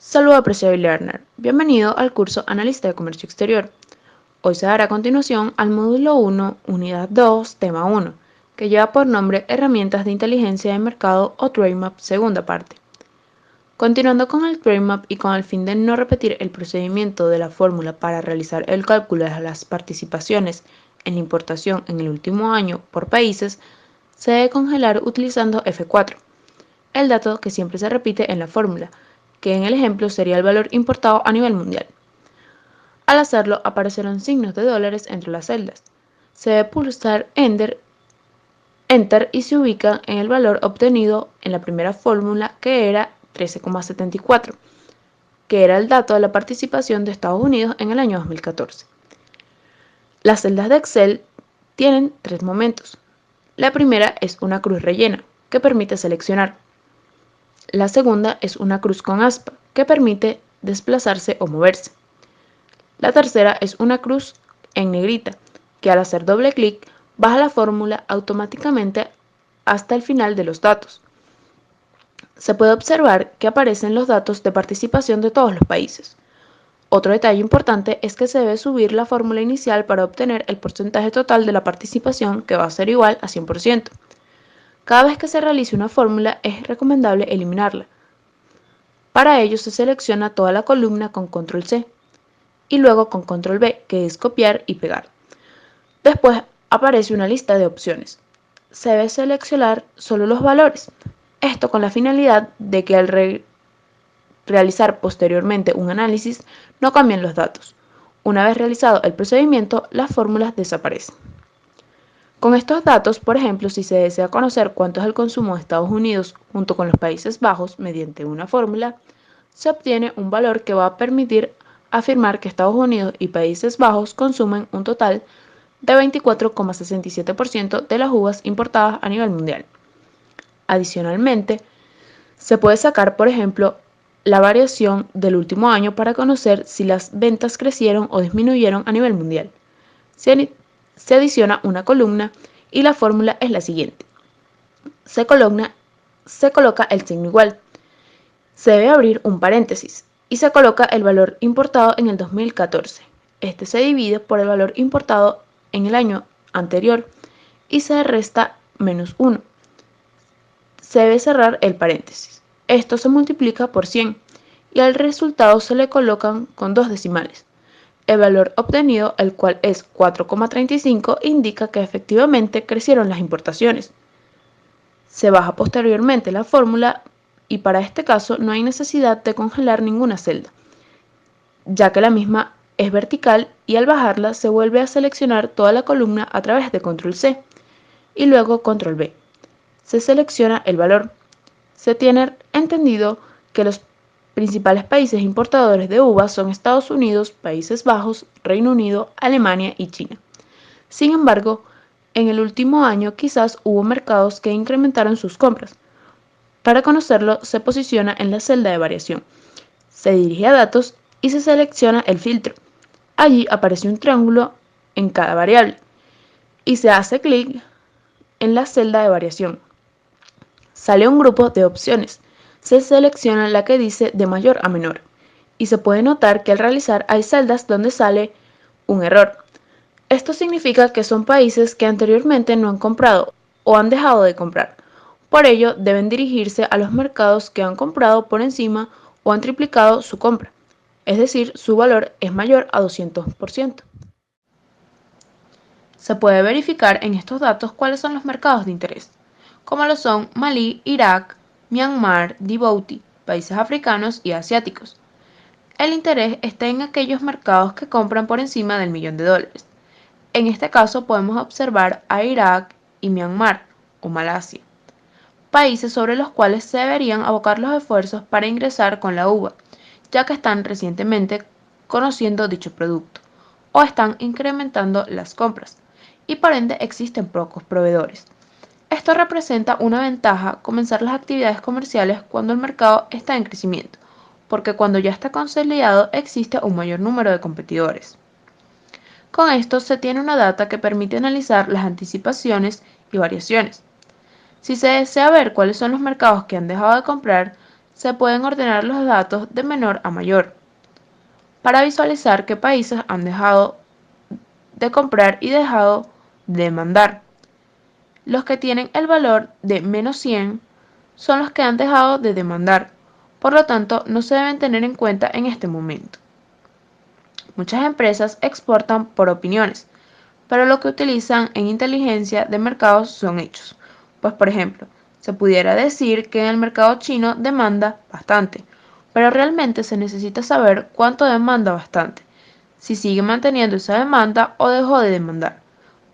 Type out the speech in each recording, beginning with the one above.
Saludos, apreciable learner. Bienvenido al curso Analista de Comercio Exterior. Hoy se dará continuación al módulo 1, unidad 2, tema 1, que lleva por nombre Herramientas de Inteligencia de Mercado o Trademap, segunda parte. Continuando con el Trademap y con el fin de no repetir el procedimiento de la fórmula para realizar el cálculo de las participaciones en la importación en el último año por países, se debe congelar utilizando F4, el dato que siempre se repite en la fórmula, que en el ejemplo sería el valor importado a nivel mundial. Al hacerlo, aparecerán signos de dólares entre las celdas. Se debe pulsar Enter y se ubica en el valor obtenido en la primera fórmula, que era 13,74, que era el dato de la participación de Estados Unidos en el año 2014. Las celdas de Excel tienen tres momentos. La primera es una cruz rellena, que permite seleccionar. La segunda es una cruz con aspa, que permite desplazarse o moverse. La tercera es una cruz en negrita, que al hacer doble clic baja la fórmula automáticamente hasta el final de los datos. Se puede observar que aparecen los datos de participación de todos los países. Otro detalle importante es que se debe subir la fórmula inicial para obtener el porcentaje total de la participación, que va a ser igual a 100%. Cada vez que se realice una fórmula es recomendable eliminarla. Para ello se selecciona toda la columna con control C y luego con control V, que es copiar y pegar. Después aparece una lista de opciones. Se debe seleccionar solo los valores. Esto con la finalidad de que al realizar posteriormente un análisis no cambien los datos. Una vez realizado el procedimiento, las fórmulas desaparecen. Con estos datos, por ejemplo, si se desea conocer cuánto es el consumo de Estados Unidos junto con los Países Bajos mediante una fórmula, se obtiene un valor que va a permitir afirmar que Estados Unidos y Países Bajos consumen un total de 24,67% de las uvas importadas a nivel mundial. Adicionalmente, se puede sacar, por ejemplo, la variación del último año para conocer si las ventas crecieron o disminuyeron a nivel mundial. Se adiciona una columna y la fórmula es la siguiente. Se coloca el signo igual. Se debe abrir un paréntesis y se coloca el valor importado en el 2014. Este se divide por el valor importado en el año anterior y se resta menos 1. Se debe cerrar el paréntesis. Esto se multiplica por 100 y al resultado se le colocan con dos decimales. El valor obtenido, el cual es 4,35, indica que efectivamente crecieron las importaciones. Se baja posteriormente la fórmula y para este caso no hay necesidad de congelar ninguna celda, ya que la misma es vertical y al bajarla se vuelve a seleccionar toda la columna a través de control C y luego control V. Se selecciona el valor. Se tiene entendido que los principales países importadores de uvas son Estados Unidos, Países Bajos, Reino Unido, Alemania y China. Sin embargo, en el último año quizás hubo mercados que incrementaron sus compras. Para conocerlo, se posiciona en la celda de variación. Se dirige a datos y se selecciona el filtro. Allí aparece un triángulo en cada variable y se hace clic en la celda de variación. Sale un grupo de opciones. Se selecciona la que dice de mayor a menor y se puede notar que al realizar hay celdas donde sale un error. Esto significa que son países que anteriormente no han comprado o han dejado de comprar. Por ello, deben dirigirse a los mercados que han comprado por encima o han triplicado su compra, es decir, su valor es mayor a 200%. Se puede verificar en estos datos cuáles son los mercados de interés, como lo son Malí, Irak, Myanmar, Djibouti, países africanos y asiáticos. El interés está en aquellos mercados que compran por encima del $1.000.000. En este caso podemos observar a Irak y Myanmar o Malasia, países sobre los cuales se deberían abocar los esfuerzos para ingresar con la uva, ya que están recientemente conociendo dicho producto o están incrementando las compras y por ende existen pocos proveedores. Esto representa una ventaja comenzar las actividades comerciales cuando el mercado está en crecimiento, porque cuando ya está consolidado existe un mayor número de competidores. Con esto se tiene una data que permite analizar las anticipaciones y variaciones. Si se desea ver cuáles son los mercados que han dejado de comprar, se pueden ordenar los datos de menor a mayor para visualizar qué países han dejado de comprar y dejado de demandar. Los que tienen el valor de -100 son los que han dejado de demandar, por lo tanto no se deben tener en cuenta en este momento. Muchas empresas exportan por opiniones, pero lo que utilizan en inteligencia de mercados son hechos. Pues por ejemplo, se pudiera decir que en el mercado chino demanda bastante, pero realmente se necesita saber cuánto demanda bastante, si sigue manteniendo esa demanda o dejó de demandar.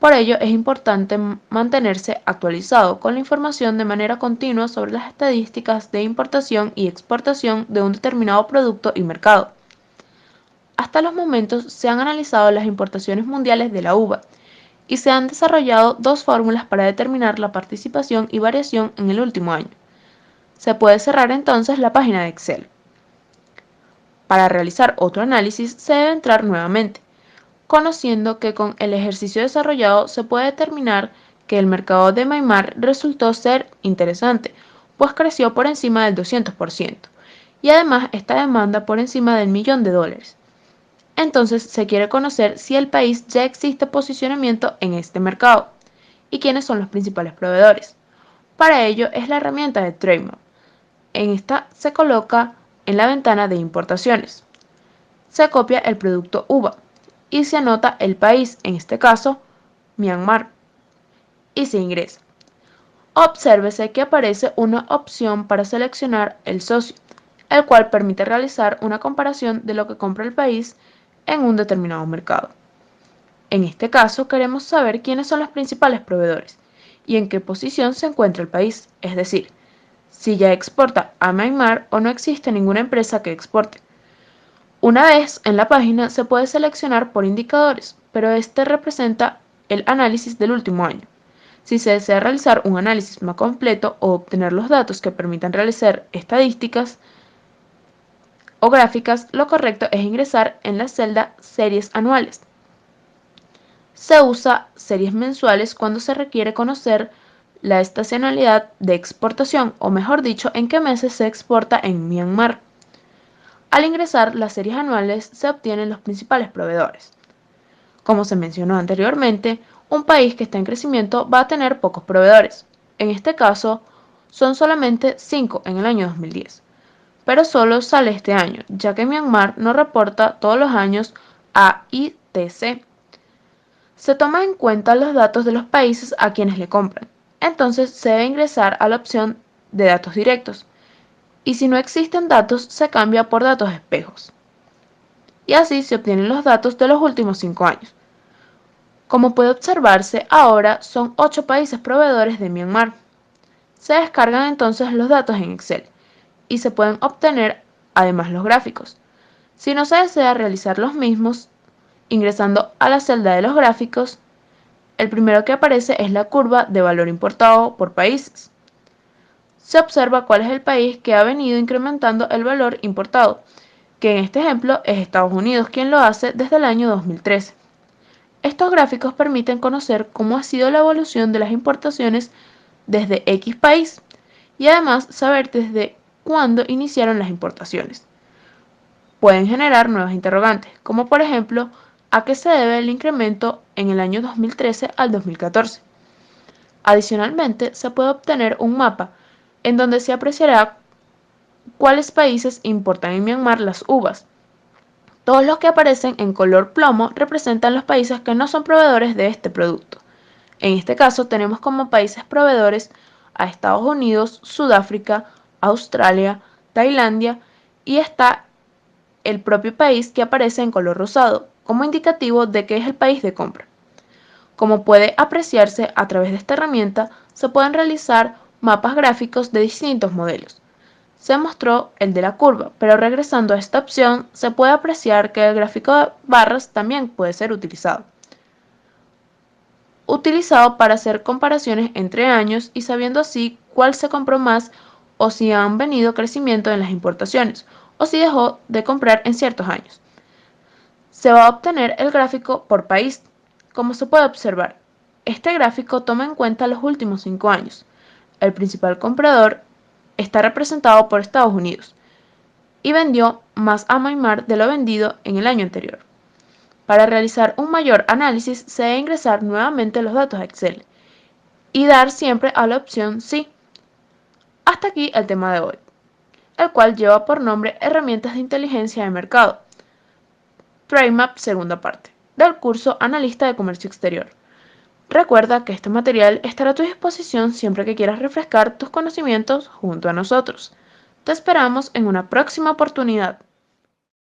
Por ello es importante mantenerse actualizado con la información de manera continua sobre las estadísticas de importación y exportación de un determinado producto y mercado. Hasta los momentos se han analizado las importaciones mundiales de la uva y se han desarrollado dos fórmulas para determinar la participación y variación en el último año. Se puede cerrar entonces la página de Excel. Para realizar otro análisis se debe entrar nuevamente, conociendo que con el ejercicio desarrollado se puede determinar que el mercado de Myanmar resultó ser interesante, pues creció por encima del 200%, y además esta demanda por encima del $1.000.000. Entonces se quiere conocer si el país ya existe posicionamiento en este mercado y quiénes son los principales proveedores. Para ello es la herramienta de TradeMap. En esta se coloca en la ventana de importaciones. Se copia el producto uva y se anota el país, en este caso Myanmar, y se ingresa. Obsérvese que aparece una opción para seleccionar el socio, el cual permite realizar una comparación de lo que compra el país en un determinado mercado. En este caso queremos saber quiénes son los principales proveedores y en qué posición se encuentra el país, es decir, si ya exporta a Myanmar o no existe ninguna empresa que exporte. Una vez en la página se puede seleccionar por indicadores, pero este representa el análisis del último año. Si se desea realizar un análisis más completo o obtener los datos que permitan realizar estadísticas o gráficas, lo correcto es ingresar en la celda Series anuales. Se usa series mensuales cuando se requiere conocer la estacionalidad de exportación, o mejor dicho, en qué meses se exporta en Myanmar. Al ingresar las series anuales se obtienen los principales proveedores. Como se mencionó anteriormente, un país que está en crecimiento va a tener pocos proveedores. En este caso, son solamente 5 en el año 2010. Pero solo sale este año, ya que Myanmar no reporta todos los años a ITC. Se toma en cuenta los datos de los países a quienes le compran. Entonces se debe ingresar a la opción de datos directos. Y si no existen datos, se cambia por datos espejos. Y así se obtienen los datos de los últimos 5 años. Como puede observarse, ahora son 8 países proveedores de Myanmar. Se descargan entonces los datos en Excel y se pueden obtener además los gráficos. Si no se desea realizar los mismos, ingresando a la celda de los gráficos, el primero que aparece es la curva de valor importado por países. Se observa cuál es el país que ha venido incrementando el valor importado, que en este ejemplo es Estados Unidos, quien lo hace desde el año 2013. Estos gráficos permiten conocer cómo ha sido la evolución de las importaciones desde X país y además saber desde cuándo iniciaron las importaciones. Pueden generar nuevas interrogantes, como por ejemplo, ¿a qué se debe el incremento en el año 2013 al 2014? Adicionalmente, se puede obtener un mapa en donde se apreciará cuáles países importan en Myanmar las uvas. Todos los que aparecen en color plomo representan los países que no son proveedores de este producto. En este caso tenemos como países proveedores a Estados Unidos, Sudáfrica, Australia, Tailandia y está el propio país que aparece en color rosado, como indicativo de que es el país de compra. Como puede apreciarse a través de esta herramienta, se pueden realizar mapas gráficos de distintos modelos. Se mostró el de la curva, pero regresando a esta opción se puede apreciar que el gráfico de barras también puede ser utilizado para hacer comparaciones entre años y sabiendo así cuál se compró más o si han venido crecimiento en las importaciones o si dejó de comprar en ciertos años. Se va a obtener el gráfico por país. Como se puede observar, este gráfico toma en cuenta los últimos 5 años. El principal comprador está representado por Estados Unidos y vendió más a Myanmar de lo vendido en el año anterior. Para realizar un mayor análisis se debe ingresar nuevamente los datos a Excel y dar siempre a la opción sí. Hasta aquí el tema de hoy, el cual lleva por nombre Herramientas de Inteligencia de Mercado, Trademap segunda parte, del curso Analista de Comercio Exterior. Recuerda que este material estará a tu disposición siempre que quieras refrescar tus conocimientos junto a nosotros. Te esperamos en una próxima oportunidad.